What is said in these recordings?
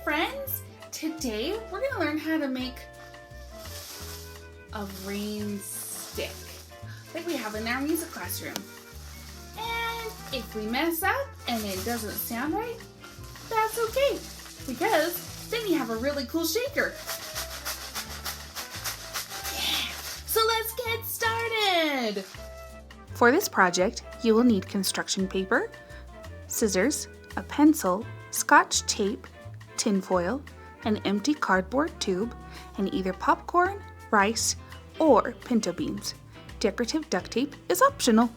friends! Today we're going to learn how to make a rain stick like we have in our music classroom. And if we mess up and it doesn't sound right, that's okay, because then you have a really cool shaker. Yeah! So let's get started! For this project, you will need construction paper, scissors, a pencil, Scotch tape, tinfoil, an empty cardboard tube, and either popcorn, rice, or pinto beans. Decorative duct tape is optional.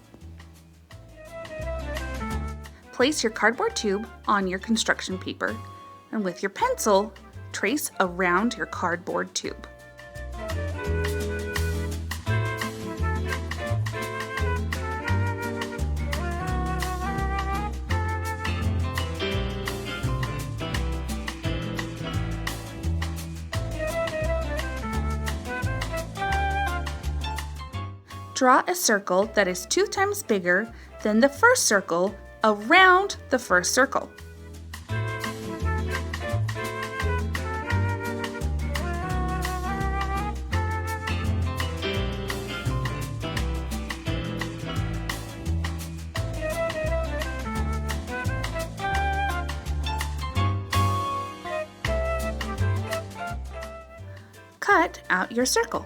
Place your cardboard tube on your construction paper, and with your pencil, trace around your cardboard tube. Draw a circle that is 2 times bigger than the first circle around the first circle. Cut out your circle.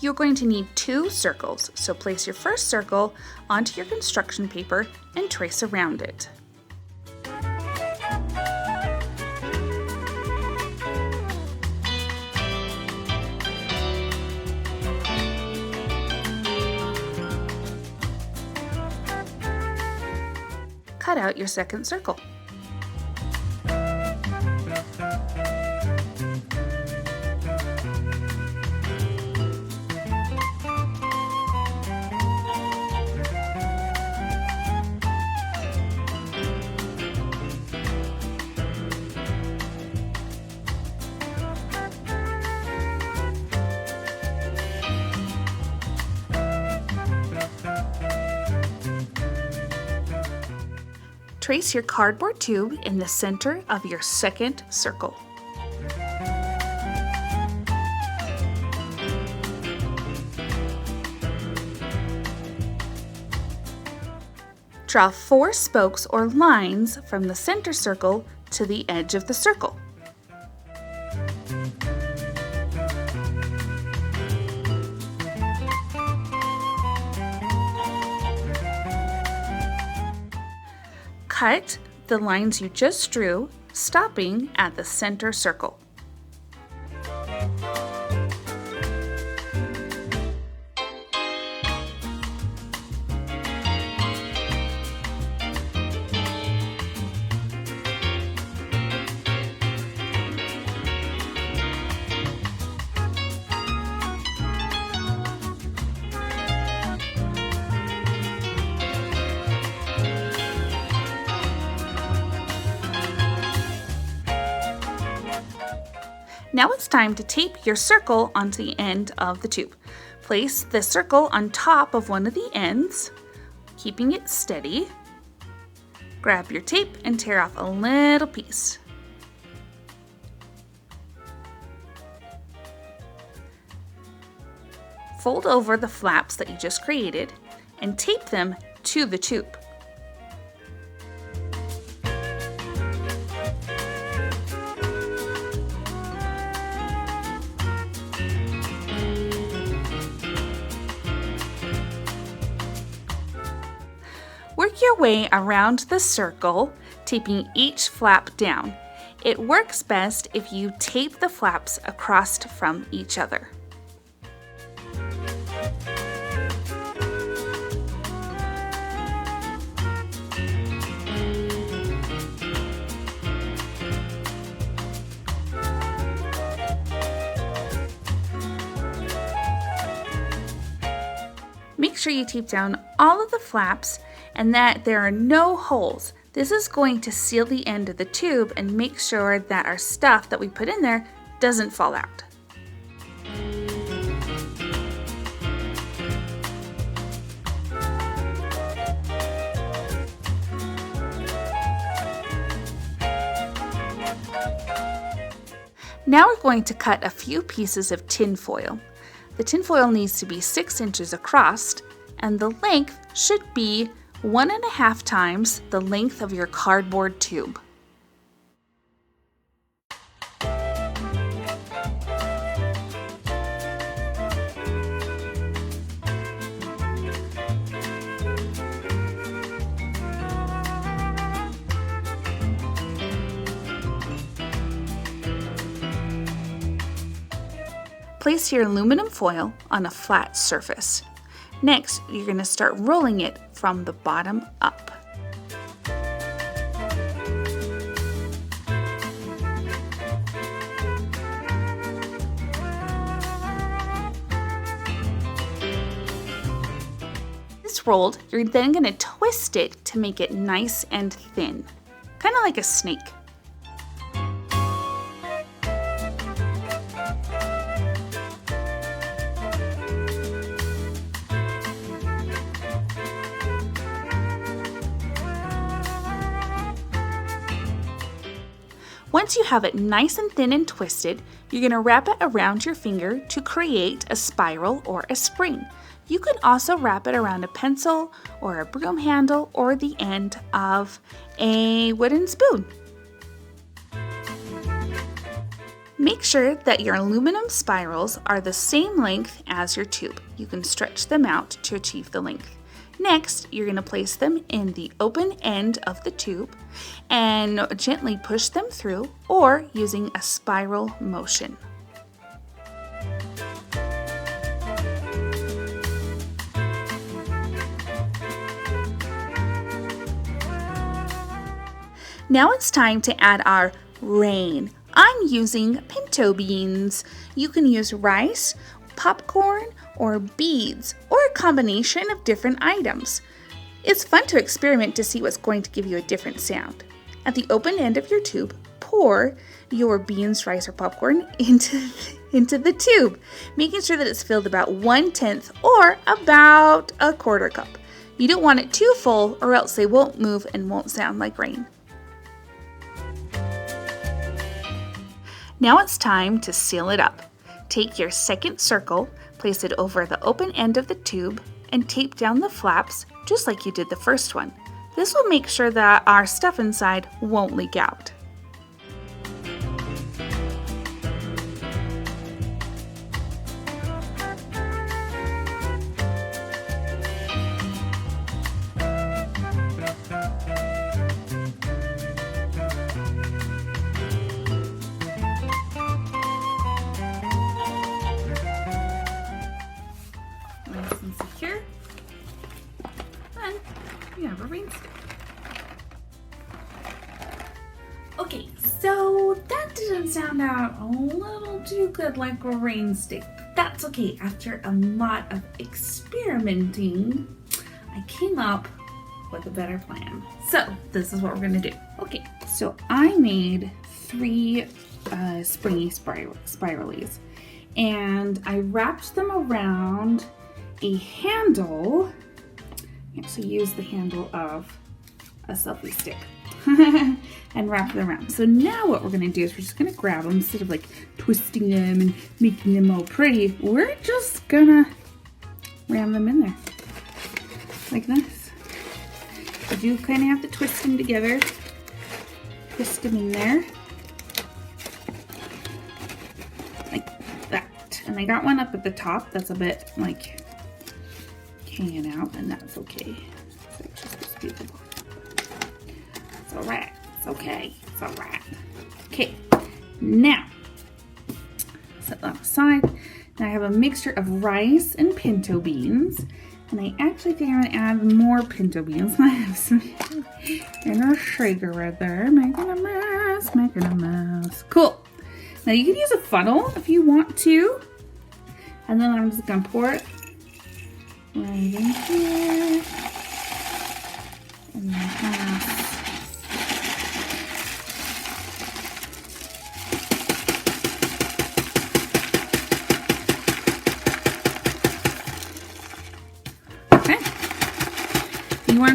You're going to need 2 circles, so place your first circle onto your construction paper and trace around it. Cut out your second circle. Trace your cardboard tube in the center of your second circle. Draw 4 spokes or lines from the center circle to the edge of the circle. Cut the lines you just drew, stopping at the center circle. Now it's time to tape your circle onto the end of the tube. Place the circle on top of one of the ends, keeping it steady. Grab your tape and tear off a little piece. Fold over the flaps that you just created and tape them to the tube. Work your way around the circle, taping each flap down. It works best if you tape the flaps across from each other. Make sure you tape down all of the flaps and that there are no holes. This is going to seal the end of the tube and make sure that our stuff that we put in there doesn't fall out. Now we're going to cut a few pieces of tin foil. The tin foil needs to be 6 inches across, and the length should be 1.5 times the length of your cardboard tube. Place your aluminum foil on a flat surface. Next, you're going to start rolling it from the bottom up. This rolled, you're then going to twist it to make it nice and thin, kind of like a snake. Once you have it nice and thin and twisted, you're going to wrap it around your finger to create a spiral or a spring. You can also wrap it around a pencil or a broom handle or the end of a wooden spoon. Make sure that your aluminum spirals are the same length as your tube. You can stretch them out to achieve the length. Next, you're going to place them in the open end of the tube and gently push them through or using a spiral motion. Now it's time to add our rain. I'm using pinto beans. You can use rice, popcorn, or beads, or a combination of different items. It's fun to experiment to see what's going to give you a different sound. At the open end of your tube, pour your beans, rice, or popcorn into the tube, making sure that it's filled about 1/10 or about a 1/4 cup. You don't want it too full or else they won't move and won't sound like rain. Now it's time to seal it up. Take your second circle, place it over the open end of the tube, and tape down the flaps just like you did the first one. This will make sure that our stuff inside won't leak out. Nice and secure. Then you have a Rainstick. Okay, so that didn't sound out a little too good like a Rainstick. That's okay. After a lot of experimenting, I came up with a better plan. So this is what we're gonna do. Okay, so I made 3 springy spiralies, and I wrapped them around a handle. I actually used the handle of a selfie stick and wrap it around. So now what we're gonna do is we're just gonna grab them instead of like twisting them and making them all pretty. We're just gonna ram them in there like this. You do kind of have to twist them together. Twist them in there like that. And I got one up at the top that's a bit like hanging out, and that's okay. So just do the bottom. It's alright. It's okay. It's alright. Okay. Now, set that aside. Now I have a mixture of rice and pinto beans, and I actually think I'm gonna add more pinto beans. I have some in our shaker right there, making a mess, making a mess. Cool. Now you can use a funnel if you want to, and then I'm just gonna pour it right in here, and then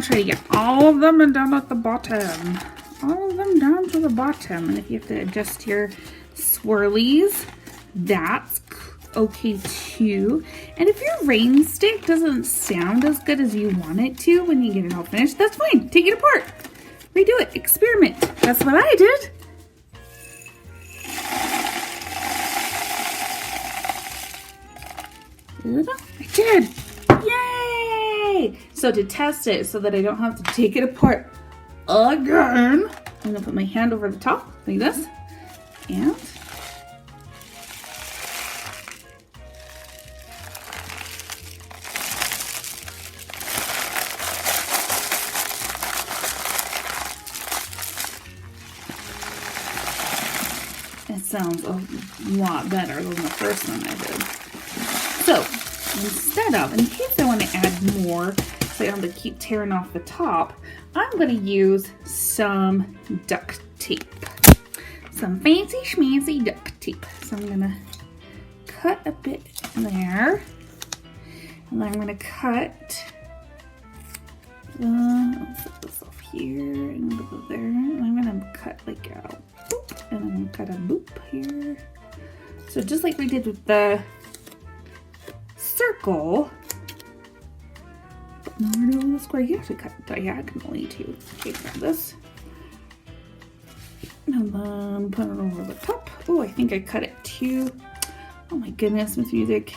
try to get all of them and down at the bottom. All of them down to the bottom. And if you have to adjust your swirlies, that's okay too. And if your Rainstick doesn't sound as good as you want it to when you get it all finished, that's fine. Take it apart. Redo it. Experiment. That's what I did. I did. Yay! So to test it so that I don't have to take it apart again, I'm gonna put my hand over the top like this, and it sounds a lot better than the first one I did. So instead of, in case I want to add more, so I don't have to keep tearing off the top, I'm going to use some duct tape. Some fancy schmancy duct tape. So I'm going to cut a bit there. And then I'm going to cut, I'll set this off here and go there. And I'm going to cut like a boop, and I'm going to cut a boop here. So just like we did with the circle, but now we're doing the square. You have to cut diagonally too. Okay, grab this. And then put it over the top. Oh, I think I cut it too. Oh my goodness, Miss Music.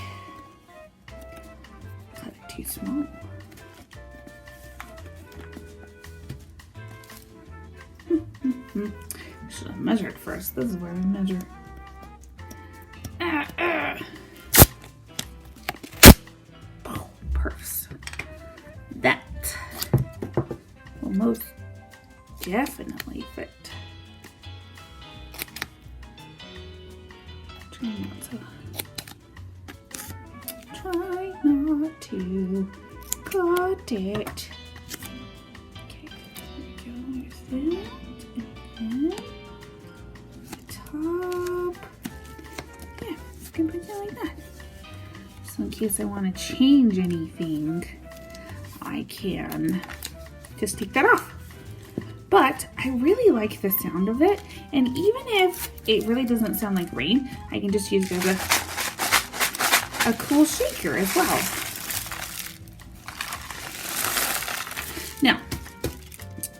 Cut it too small. Should have measured first. This is where we measure. Perfs. That will most definitely fit. Try not to cut it. Okay, there we go. There's that. And then the top. Yeah, it's gonna put it like that. So in case I want to change anything, I can just take that off. But I really like the sound of it, and even if it really doesn't sound like rain, I can just use it as a cool shaker as well. Now,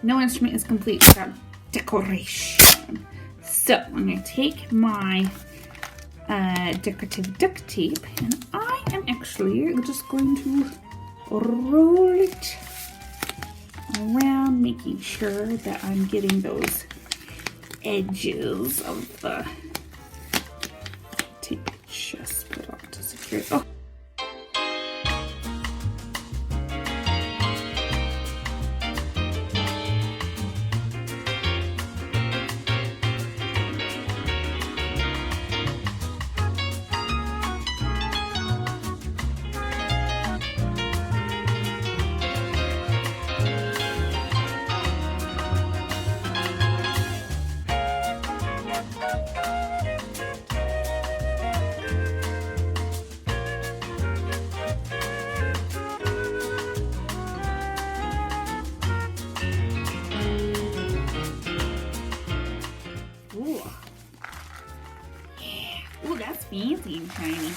no instrument is complete without decoration. So I'm going to take my decorative duct tape, and I am actually just going to roll it around, making sure that I'm getting those edges of the tape just put on to secure it. Oh. Ooh, that's fancy and shiny.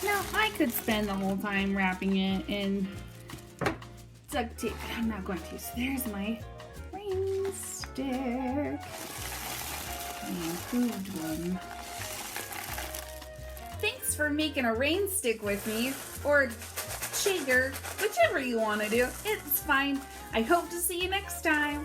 Now, I could spend the whole time wrapping it in duct tape, but I'm not going to. So there's my Rainstick. The improved one. Thanks for making a Rainstick with me, or shaker, whichever you want to do. It's fine. I hope to see you next time.